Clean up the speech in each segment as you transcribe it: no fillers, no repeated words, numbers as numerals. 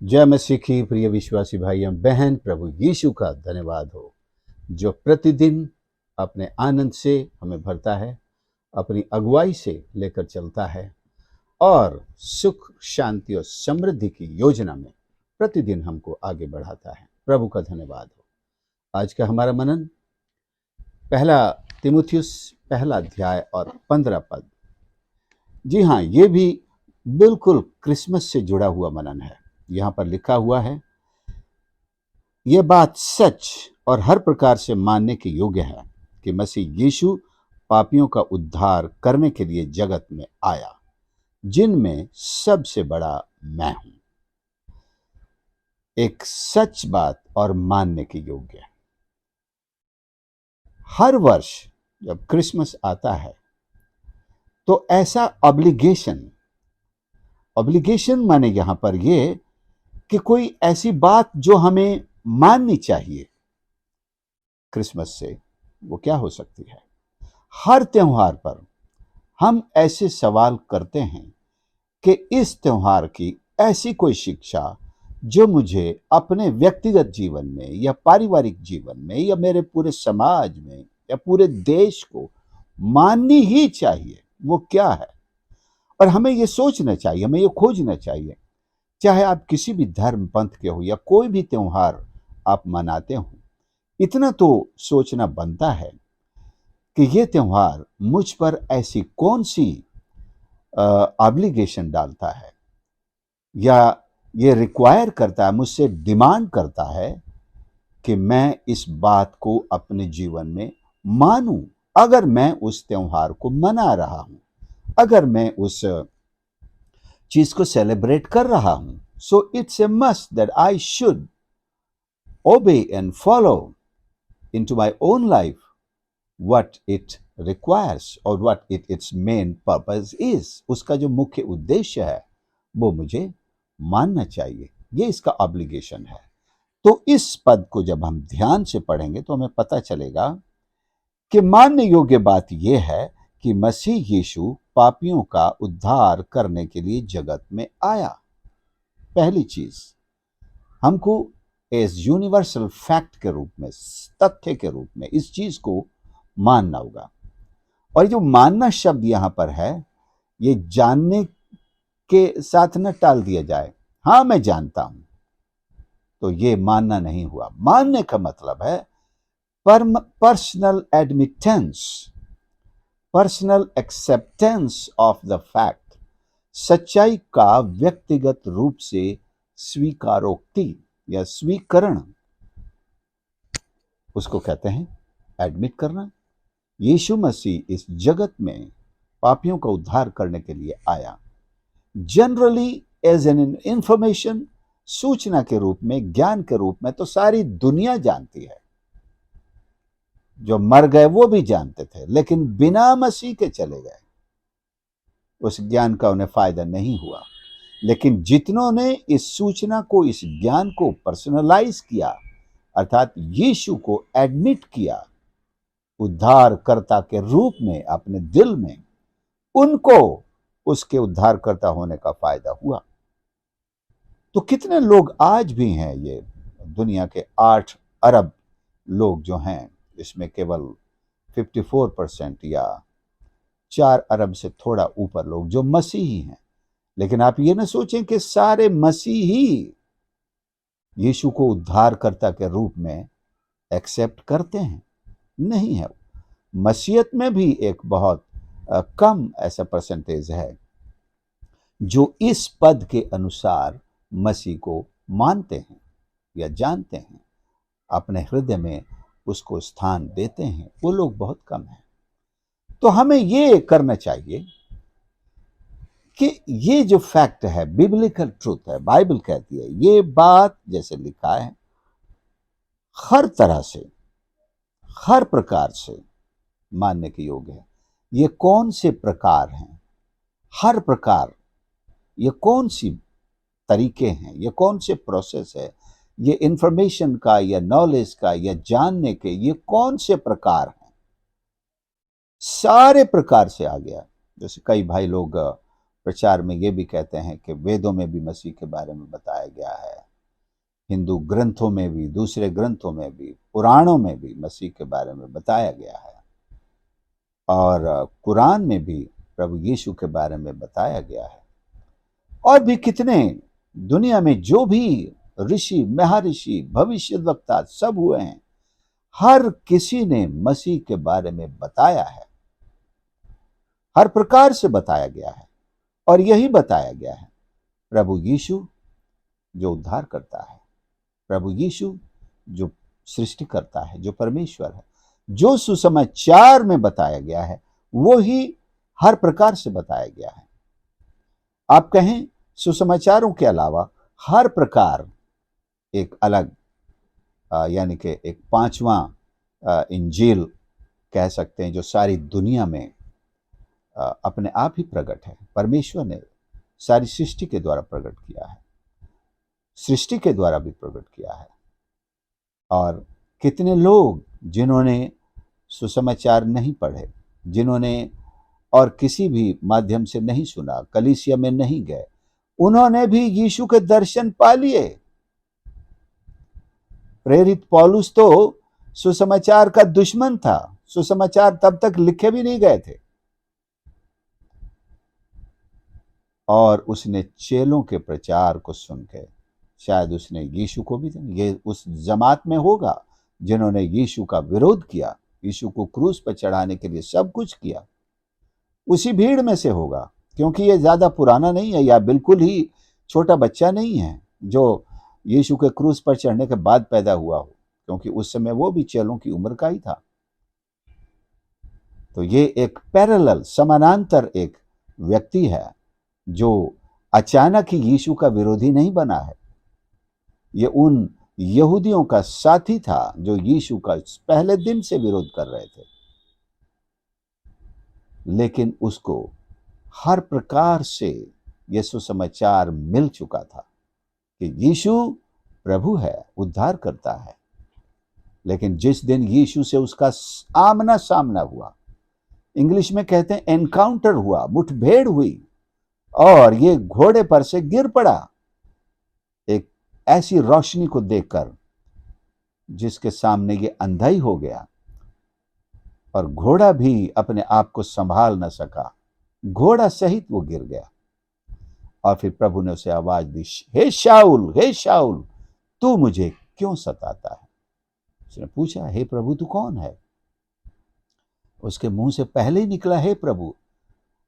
जय मसीह की प्रिय विश्वासी भाइयों बहन, प्रभु यीशु का धन्यवाद हो जो प्रतिदिन अपने आनंद से हमें भरता है, अपनी अगुवाई से लेकर चलता है और सुख शांति और समृद्धि की योजना में प्रतिदिन हमको आगे बढ़ाता है। प्रभु का धन्यवाद हो। आज का हमारा मनन पहला तीमुथियुस पहला अध्याय और 15 पद। जी हाँ, ये भी बिल्कुल क्रिसमस से जुड़ा हुआ मनन है। यहाँ पर लिखा हुआ है, ये बात सच और हर प्रकार से मानने के योग्य है कि मसीह यीशु पापियों का उद्धार करने के लिए जगत में आया, जिनमें सबसे बड़ा मैं हूं। एक सच बात और मानने के योग्य। हर वर्ष जब क्रिसमस आता है तो ऐसा ऑब्लिगेशन माने यहां पर ये कि कोई ऐसी बात जो हमें माननी चाहिए क्रिसमस से, वो क्या हो सकती है? हर त्योहार पर हम ऐसे सवाल करते हैं कि इस त्योहार की ऐसी कोई शिक्षा जो मुझे अपने व्यक्तिगत जीवन में या पारिवारिक जीवन में या मेरे पूरे समाज में या पूरे देश को माननी ही चाहिए, वो क्या है? और हमें ये सोचना चाहिए, हमें ये खोजना चाहिए, चाहे आप किसी भी धर्म पंथ के हो या कोई भी त्योहार आप मनाते हो, इतना तो सोचना बनता है कि ये त्योहार मुझ पर ऐसी कौन सी ऑब्लिगेशन डालता है या ये रिक्वायर करता है, मुझसे डिमांड करता है कि मैं इस बात को अपने जीवन में मानूं। अगर मैं उस त्योहार को मना रहा हूं, अगर मैं उस चीज को सेलिब्रेट कर रहा हूं, so it's a must that I should ओबे and follow into my own life what it requires और what its main purpose is। उसका जो मुख्य उद्देश्य है वो मुझे मानना चाहिए, ये इसका ऑब्लिगेशन है। तो इस पद को जब हम ध्यान से पढ़ेंगे तो हमें पता चलेगा कि मानने योग्य बात यह है कि मसीह यीशु पापियों का उद्धार करने के लिए जगत में आया। पहली चीज, हमको एज यूनिवर्सल फैक्ट के रूप में, तथ्य के रूप में इस चीज को मानना होगा। और जो मानना शब्द यहां पर है, ये जानने के साथ न टाल दिया जाए, हां मैं जानता हूं, तो ये मानना नहीं हुआ। मानने का मतलब है personal admittance, personal acceptance of the fact, सच्चाई का व्यक्तिगत रूप से स्वीकारोक्ति या स्वीकरण, उसको कहते हैं एडमिट करना। यीशु मसीह इस जगत में पापियों का उद्धार करने के लिए आया, जनरली एज एन इंफॉर्मेशन, सूचना के रूप में, ज्ञान के रूप में तो सारी दुनिया जानती है। जो मर गए वो भी जानते थे, लेकिन बिना मसीह के चले गए, उस ज्ञान का उन्हें फायदा नहीं हुआ। लेकिन जितनों ने इस सूचना को, इस ज्ञान को पर्सनलाइज किया, अर्थात यीशु को एडमिट किया उद्धारकर्ता के रूप में अपने दिल में, उनको उसके उद्धारकर्ता होने का फायदा हुआ। तो कितने लोग आज भी हैं, ये दुनिया के 8 अरब लोग जो हैं, इसमें केवल 54% या 4 अरब से थोड़ा ऊपर लोग जो मसीही हैं। लेकिन आप ये ना सोचें कि सारे मसीही यीशु को उद्धारकर्ता के रूप में एक्सेप्ट करते हैं, नहीं है। मसीहत में भी एक बहुत कम ऐसा परसेंटेज है जो इस पद के अनुसार मसीह को मानते हैं या जानते हैं, अपने हृदय में उसको स्थान देते हैं। वो लोग बहुत कम हैं। तो हमें ये करना चाहिए कि ये जो फैक्ट है, बिब्लिकल ट्रूथ है, बाइबल कहती है, ये बात जैसे लिखा है, हर तरह से, हर प्रकार से मानने के योग्य है। ये कौन से प्रकार हैं? हर प्रकार, ये कौन सी तरीके हैं, ये कौन से प्रोसेस है, ये इंफॉर्मेशन का या नॉलेज का या जानने के ये कौन से प्रकार हैं? सारे प्रकार से आ गया। जैसे कई भाई लोग प्रचार में ये भी कहते हैं कि वेदों में भी मसीह के बारे में बताया गया है, हिंदू ग्रंथों में भी, दूसरे ग्रंथों में भी, पुराणों में भी मसीह के बारे में बताया गया है, और कुरान में भी प्रभु यीशु के बारे में बताया गया है। और भी कितने दुनिया में जो भी ऋषि, महर्षि, भविष्यद्वक्ता सब हुए हैं, हर किसी ने मसीह के बारे में बताया है, हर प्रकार से बताया गया है। और यही बताया गया है, प्रभु यीशु जो उद्धार करता है, प्रभु यीशु जो सृष्टि करता है, जो परमेश्वर है, जो सुसमाचार में बताया गया है वो ही हर प्रकार से बताया गया है। आप कहें सुसमाचारों के अलावा हर प्रकार एक अलग यानी कि एक पांचवा इंजील कह सकते हैं, जो सारी दुनिया में अपने आप ही प्रकट है। परमेश्वर ने सारी सृष्टि के द्वारा प्रकट किया है, सृष्टि के द्वारा भी प्रकट किया है। और कितने लोग जिन्होंने सुसमाचार नहीं पढ़े, जिन्होंने और किसी भी माध्यम से नहीं सुना, कलीसिया में नहीं गए, उन्होंने भी यीशु के दर्शन पा लिए। प्रेरित पौलुस तो सुसमाचार का दुश्मन था, सुसमाचार तब तक लिखे भी नहीं गए थे, और उसने चेलों के प्रचार को सुन के शायद उसने यीशु को भी, ये उस जमात में होगा जिन्होंने यीशु का विरोध किया, यीशु को क्रूस पर चढ़ाने के लिए सब कुछ किया, उसी भीड़ में से होगा। क्योंकि ये ज्यादा पुराना नहीं है या बिल्कुल ही छोटा बच्चा नहीं है जो यीशु के क्रूस पर चढ़ने के बाद पैदा हुआ हो, क्योंकि उस समय वो भी चेलों की उम्र का ही था। तो ये एक पैरेलल, समानांतर एक व्यक्ति है जो अचानक ही यीशु का विरोधी नहीं बना है। ये उन यहूदियों का साथी था जो यीशु का पहले दिन से विरोध कर रहे थे, लेकिन उसको हर प्रकार से यह सुसमाचार मिल चुका था कि यीशु प्रभु है, उद्धार करता है। लेकिन जिस दिन यीशु से उसका आमना सामना हुआ, इंग्लिश में कहते हैं एनकाउंटर हुआ, मुठभेड़ हुई, और ये घोड़े पर से गिर पड़ा एक ऐसी रोशनी को देखकर जिसके सामने ये अंधा ही हो गया, और घोड़ा भी अपने आप को संभाल न सका, घोड़ा सहित वो गिर गया। और फिर प्रभु ने उसे आवाज दी, हे शाऊल, हे शाऊल, तू मुझे क्यों सताता है? उसने पूछा, हे प्रभु तू कौन है? उसके मुंह से पहले ही निकला, हे प्रभु।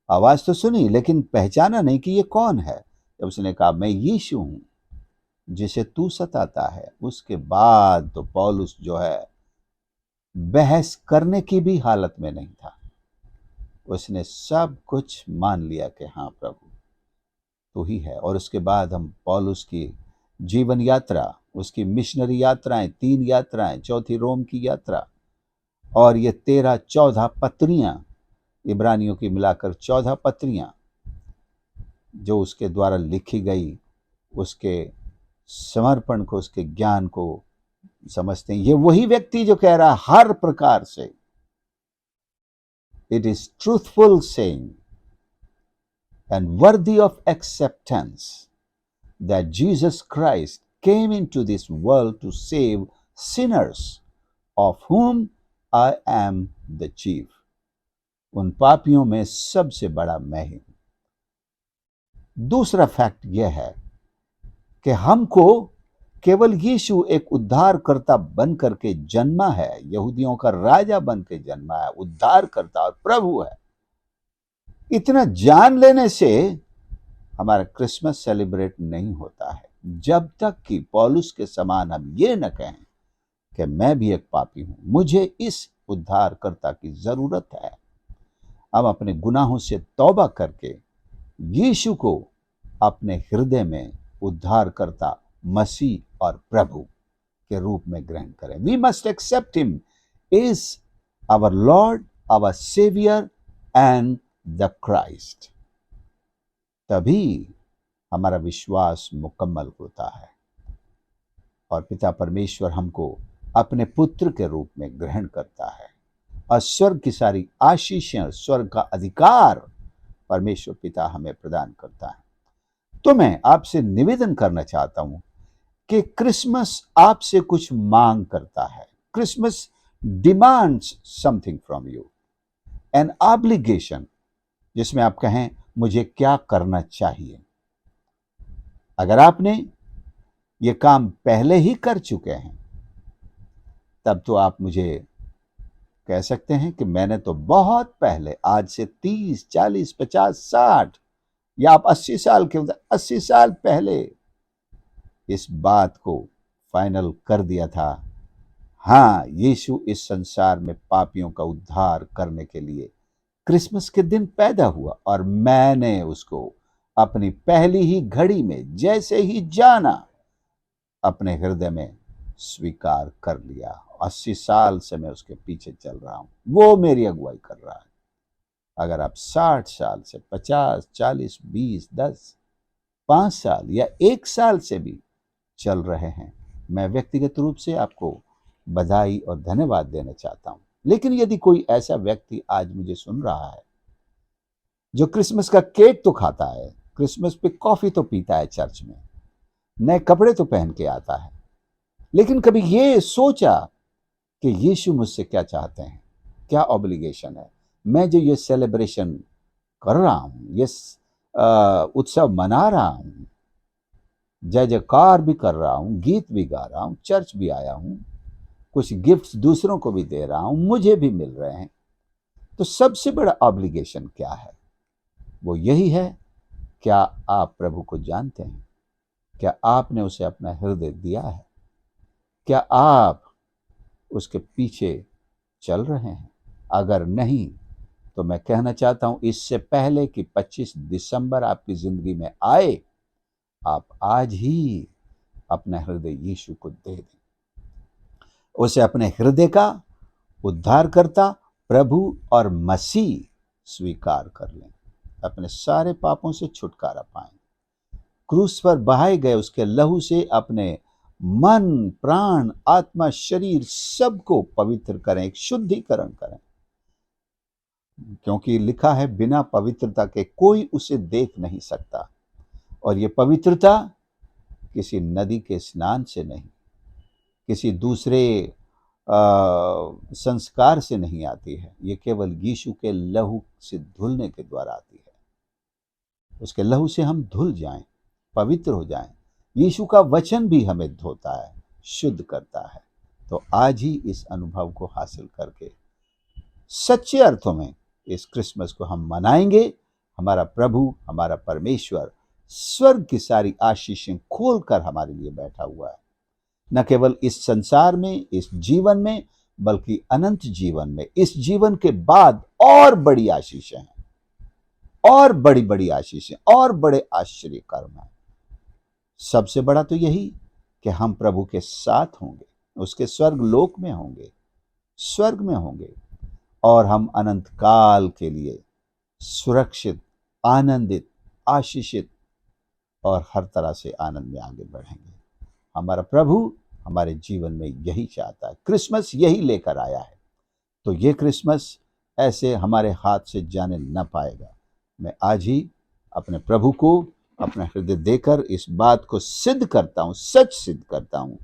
आवाज तो सुनी लेकिन पहचाना नहीं कि ये कौन है। जब उसने कहा मैं यीशु हूं जिसे तू सताता है, उसके बाद तो पौलुस जो है बहस करने की भी हालत में नहीं था। उसने सब कुछ मान लिया कि हाँ प्रभु तू ही है। और उसके बाद हम पौलुस की जीवन यात्रा, उसकी मिशनरी यात्राएं, 3 यात्राएं, चौथी रोम की यात्रा, और ये 13-14 पत्रियां, इब्रानियों की मिलाकर 14 पत्रियां जो उसके द्वारा लिखी गई, उसके समर्पण को, उसके ज्ञान को समझते हैं। ये वही व्यक्ति जो कह रहा है हर प्रकार से, it is truthful saying and worthy of acceptance that Jesus Christ came into this world to save sinners, of whom I am the chief. उन पापियों में सबसे बड़ा मैं ही हूं। दूसरा फैक्ट यह है कि हमको केवल यीशु एक उद्धारकर्ता बन करके जन्मा है, यहूदियों का राजा बन के जन्मा है, उद्धारकर्ता और प्रभु है। इतना जान लेने से हमारा क्रिसमस सेलिब्रेट नहीं होता है, जब तक कि पौलुस के समान हम ये न कहें कि मैं भी एक पापी हूं, मुझे इस उद्धारकर्ता की जरूरत है। हम अपने गुनाहों से तौबा करके यीशु को अपने हृदय में उद्धारकर्ता, मसीह और प्रभु के रूप में ग्रहण करें। We must accept him is our lord, our saviour and the Christ. तभी हमारा विश्वास मुकम्मल होता है और पिता परमेश्वर हमको अपने पुत्र के रूप में ग्रहण करता है, और स्वर्ग की सारी आशीषें, स्वर्ग का अधिकार परमेश्वर पिता हमें प्रदान करता है। तो मैं आपसे निवेदन करना चाहता हूं कि क्रिसमस आपसे कुछ मांग करता है। Christmas demands something from you, an obligation, जिसमें आप कहें मुझे क्या करना चाहिए। अगर आपने ये काम पहले ही कर चुके हैं, तब तो आप मुझे कह सकते हैं कि मैंने तो बहुत पहले, आज से 30, 40, 50, 60 या आप 80 साल के 80 साल पहले इस बात को फाइनल कर दिया था। हाँ, यीशु इस संसार में पापियों का उद्धार करने के लिए क्रिसमस के दिन पैदा हुआ, और मैंने उसको अपनी पहली ही घड़ी में जैसे ही जाना अपने हृदय में स्वीकार कर लिया। 80 साल से मैं उसके पीछे चल रहा हूं, वो मेरी अगुवाई कर रहा है। अगर आप 60 साल से 50, 40, 20, 10, 5 साल या 1 साल से भी चल रहे हैं, मैं व्यक्तिगत रूप से आपको बधाई और धन्यवाद देना चाहता हूं। लेकिन यदि कोई ऐसा व्यक्ति आज मुझे सुन रहा है जो क्रिसमस का केक तो खाता है, क्रिसमस पे कॉफी तो पीता है, चर्च में नए कपड़े तो पहन के आता है, लेकिन कभी ये सोचा कि यीशु मुझसे क्या चाहते हैं, क्या ऑब्लिगेशन है। मैं जो ये सेलिब्रेशन कर रहा हूं, ये उत्सव मना रहा हूं, जय जयकार भी कर रहा हूं, गीत भी गा रहा हूं, चर्च भी आया हूं, कुछ गिफ्ट्स दूसरों को भी दे रहा हूं, मुझे भी मिल रहे हैं, तो सबसे बड़ा ऑब्लिगेशन क्या है? वो यही है, क्या आप प्रभु को जानते हैं? क्या आपने उसे अपना हृदय दिया है? क्या आप उसके पीछे चल रहे हैं? अगर नहीं, तो मैं कहना चाहता हूं, इससे पहले कि 25 दिसंबर आपकी जिंदगी में आए, आप आज ही अपना हृदय यीशु को दे दें, उसे अपने हृदय का उद्धारकर्ता, प्रभु और मसीह स्वीकार कर लें, अपने सारे पापों से छुटकारा पाएं, क्रूस पर बहाए गए उसके लहू से अपने मन, प्राण, आत्मा, शरीर सबको पवित्र करें, एक शुद्धिकरण करें, क्योंकि लिखा है बिना पवित्रता के कोई उसे देख नहीं सकता। और ये पवित्रता किसी नदी के स्नान से नहीं, किसी दूसरे संस्कार से नहीं आती है, ये केवल यीशु के लहू से धुलने के द्वारा आती है। उसके लहू से हम धुल जाएं, पवित्र हो जाएं। यीशु का वचन भी हमें धोता है, शुद्ध करता है। तो आज ही इस अनुभव को हासिल करके सच्चे अर्थों में इस क्रिसमस को हम मनाएंगे। हमारा प्रभु, हमारा परमेश्वर स्वर्ग की सारी आशीषें खोलकर हमारे लिए बैठा हुआ है, न केवल इस संसार में, इस जीवन में, बल्कि अनंत जीवन में, इस जीवन के बाद और बड़ी आशीषें हैं, और बड़ी बड़ी आशीषें, और बड़े आश्चर्य कर्म हैं। सबसे बड़ा तो यही कि हम प्रभु के साथ होंगे, उसके स्वर्ग लोक में होंगे, स्वर्ग में होंगे, और हम अनंत काल के लिए सुरक्षित, आनंदित, आशीषित और हर तरह से आनंद में आगे बढ़ेंगे। हमारा प्रभु हमारे जीवन में यही चाहता है, क्रिसमस यही लेकर आया है। तो ये क्रिसमस ऐसे हमारे हाथ से जाने न पाएगा। मैं आज ही अपने प्रभु को अपना हृदय देकर इस बात को सिद्ध करता हूँ, सच सिद्ध करता हूँ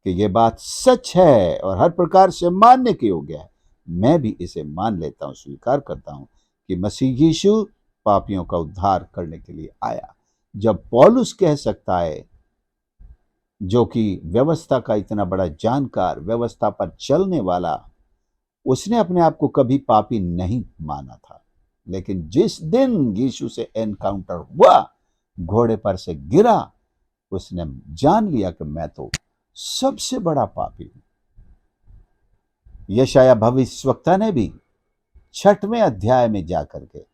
कि ये बात सच है और हर प्रकार से मानने के योग्य है। मैं भी इसे मान लेता हूँ, स्वीकार करता हूँ कि मसीह यीशु पापियों का उद्धार करने के लिए आया। जब पौलुस कह सकता है, जो कि व्यवस्था का इतना बड़ा जानकार, व्यवस्था पर चलने वाला, उसने अपने आप को कभी पापी नहीं माना था, लेकिन जिस दिन यीशु से एनकाउंटर हुआ, घोड़े पर से गिरा, उसने जान लिया कि मैं तो सबसे बड़ा पापी हूं। यशाया भविष्यवक्ता ने भी 6वें अध्याय में जाकर के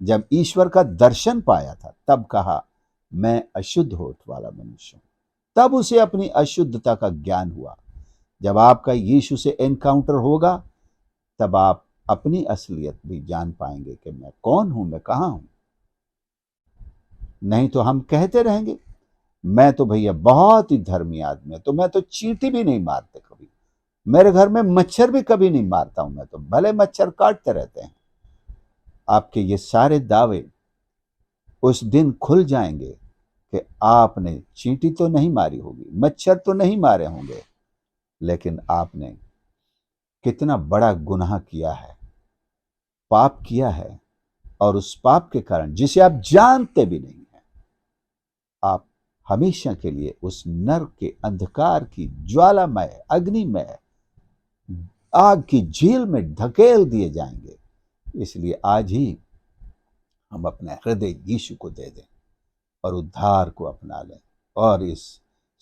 जब ईश्वर का दर्शन पाया था, तब कहा मैं अशुद्ध होठ वाला मनुष्य हूं। तब उसे अपनी अशुद्धता का ज्ञान हुआ। जब आपका यीशु से एनकाउंटर होगा, तब आप अपनी असलियत भी जान पाएंगे कि मैं कौन हूं, मैं कहां हूं। नहीं तो हम कहते रहेंगे मैं तो भैया बहुत ही धर्मी आदमी है, तो मैं तो चींटी भी नहीं मारते कभी, मेरे घर में मच्छर भी कभी नहीं मारता हूं, मैं तो भले मच्छर काटते रहते हैं। आपके ये सारे दावे उस दिन खुल जाएंगे कि आपने चींटी तो नहीं मारी होगी, मच्छर तो नहीं मारे होंगे, लेकिन आपने कितना बड़ा गुनाह किया है, पाप किया है, और उस पाप के कारण जिसे आप जानते भी नहीं हैं, आप हमेशा के लिए उस नरक के अंधकार की ज्वालामय अग्निमय आग की झील में धकेल दिए जाएंगे। इसलिए आज ही हम अपना हृदय यीशु को दे दें और उद्धार को अपना लें और इस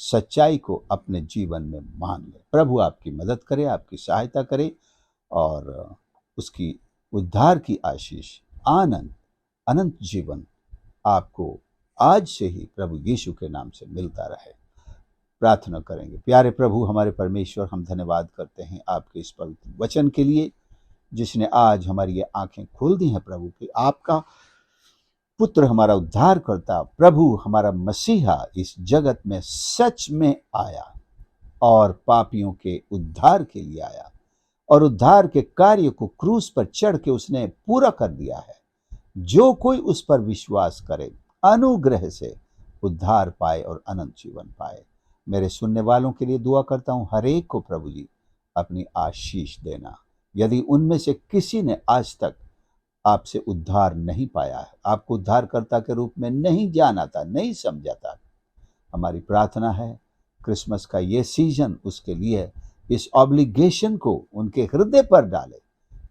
सच्चाई को अपने जीवन में मान लें। प्रभु आपकी मदद करे, आपकी सहायता करे, और उसकी उद्धार की आशीष, आनंद, अनंत जीवन आपको आज से ही प्रभु यीशु के नाम से मिलता रहे। प्रार्थना करेंगे। प्यारे प्रभु हमारे परमेश्वर, हम धन्यवाद करते हैं आपके इस पवित्र वचन के लिए, जिसने आज हमारी ये आंखें खोल दी हैं प्रभु, कि आपका पुत्र, हमारा उद्धार करता प्रभु, हमारा मसीहा इस जगत में सच में आया और पापियों के उद्धार के लिए आया, और उद्धार के कार्य को क्रूस पर चढ़ के उसने पूरा कर दिया है। जो कोई उस पर विश्वास करे अनुग्रह से उद्धार पाए और अनंत जीवन पाए। मेरे सुनने वालों के लिए दुआ करता हूं, हर एक को प्रभु जी अपनी आशीष देना। यदि उनमें से किसी ने आज तक आपसे उद्धार नहीं पाया है, आपको उद्धारकर्ता के रूप में नहीं जाना था, नहीं समझा था, हमारी प्रार्थना है क्रिसमस का ये सीजन उसके लिए इस ऑब्लिगेशन को उनके हृदय पर डाले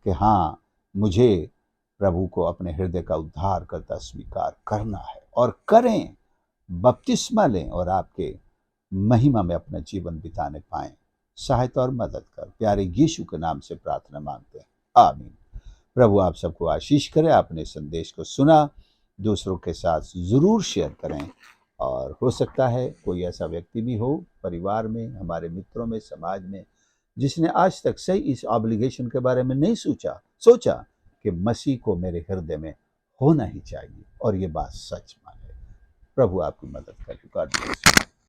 कि हाँ, मुझे प्रभु को अपने हृदय का उद्धारकर्ता स्वीकार करना है, और करें, बपतिस्मा लें और आपके महिमा में अपना जीवन बिताने पाएं। सहायता और मदद कर, प्यारे यीशु के नाम से प्रार्थना मांगते हैं, आमीन। प्रभु आप सबको आशीष करे। आपने संदेश को सुना, दूसरों के साथ जरूर शेयर करें, और हो सकता है कोई ऐसा व्यक्ति भी हो परिवार में, हमारे मित्रों में, समाज में, जिसने आज तक सही इस ऑब्लिगेशन के बारे में नहीं सोचा कि मसीह को मेरे हृदय में होना ही चाहिए, और ये बात सच माने। प्रभु आपकी मदद करे। God bless you.